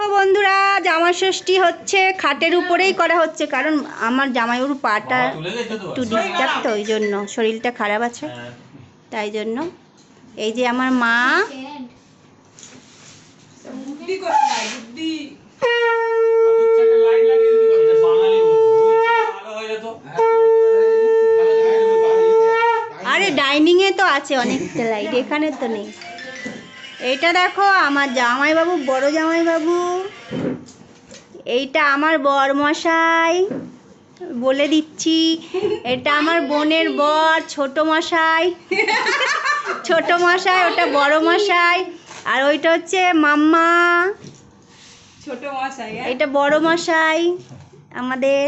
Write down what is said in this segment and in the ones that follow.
দেখো বন্ধুরা, জামা ষষ্ঠী হচ্ছে খাটের উপরেই করা হচ্ছে, কারণ আমার জামাইবাবুর পাটা একটু ডিস্টার্ব, তো ওই জন্য শরীরটা খারাপ আছে, তাই জন্য এই যে আমার মা আরে ডাইনিং এ তো আছে অনেকটা লাইট, এখানে তো নেই। এইটা দেখো আমার জামাইবাবু, বড় জামাইবাবু, এইটা আমার বর মশাই, বলে দিচ্ছি এটা আমার বোনের বর ছোট মশাই, ছোট মশাই ওটা বড় মশাই, আর ওইটা হচ্ছে মাম্মা ছোট মশাই, এটা বড় মশাই আমাদের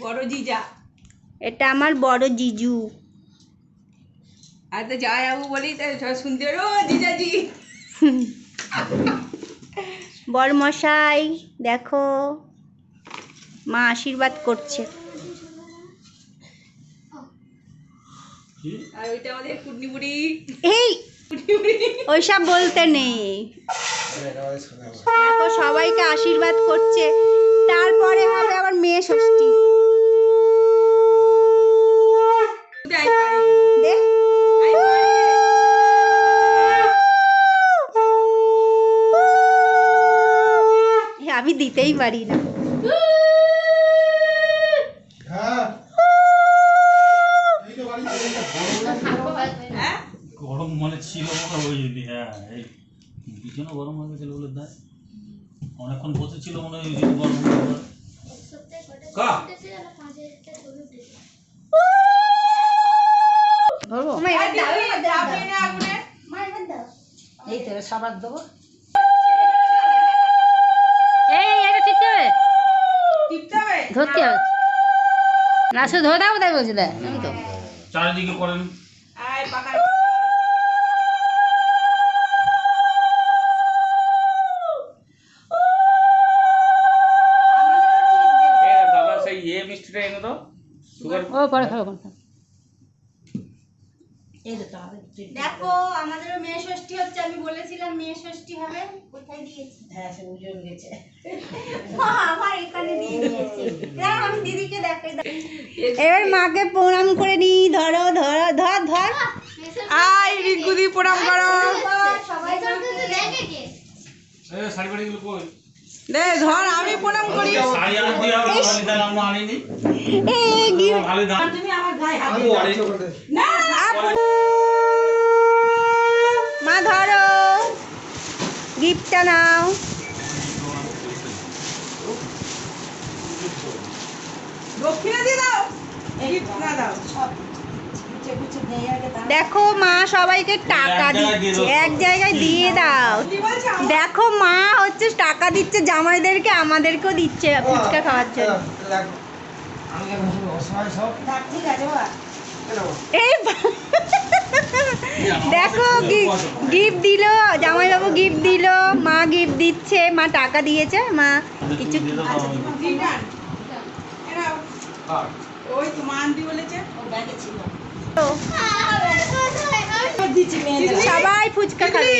বড় জিজা, এটা আমার বড় জিজু। আর তো জয় বাবু বলি তাই শুনতে ও জিজাজি। বড় মশাই দেখো মা আশীর্বাদ করছে, আর ওইটা আমাদের কুটনি বুড়ি। এই ওইসব বলতে নেই, দেখো সবাইকে আশীর্বাদ করছে। তারপরে হবে আবার মেয়ে ষষ্ঠী। আমি দিতেই পারি না। গরম মানে ছিল ওই জন্য, হ্যাঁ এই বিছানা গরম হয়ে গেছিল বলে দেয়, অনেকক্ষণ বসেছিল মনে হয় ওই জন্য গরম হয়ে গেল। এই তো সবার দেবো। ধরতে হবে না, শুধু ধরে দাও তাই বলছিল। আমি তো চারিদিকে করেন দাদা, সেই মিষ্টিটা এনে দাও, সুগার ও পরে খাবো। দেখো আমাদেরও মেয়ে ষষ্ঠী হচ্ছে, আমি বলেছিলাম মেয়ে ষষ্ঠী হবে, কোথায় দিয়েছি? হ্যাঁ সে ওজন গেছে আমার এখানে দিয়ে দিয়েছি। আমি দিদিকে দেখাই। এবার মাকে প্রণাম করে নি, ধরো ধরো ধর ধর, আই রিঙ্কুদি প্রণাম করো। সবাই এই শাড়ি বাড়িগুলো কই দে ধর, আমি প্রণাম করি। শাড়ি আনি দিও, শাড়ি দাও, আমরা আনিনি। এই গিফট ভালো দাও, তুমি আমার গায়ে হাত আমি আনি না, মা ধরো গিফটটা নাও। দক্ষিণা দিয়ে দাও, গিফট না দাও। দেখো মা সবাইকে টাকা দিচ্ছে, এক জায়গায় দিয়ে দাও। দেখো মা হচ্ছে টাকা দিচ্ছে জামাইদেরকে, আমাদেরকেও দিচ্ছে ফুচকা খাওয়ার জন্য। এই দেখো গিফট দিল জামাইবাবু, গিফট দিল, মা গিফট দিচ্ছে, মা টাকা দিয়েছে, মা কিছু ওই তো মান্দি বলেছে ও ব্যাগে ছিল। সবাই ফুচকা খাবে।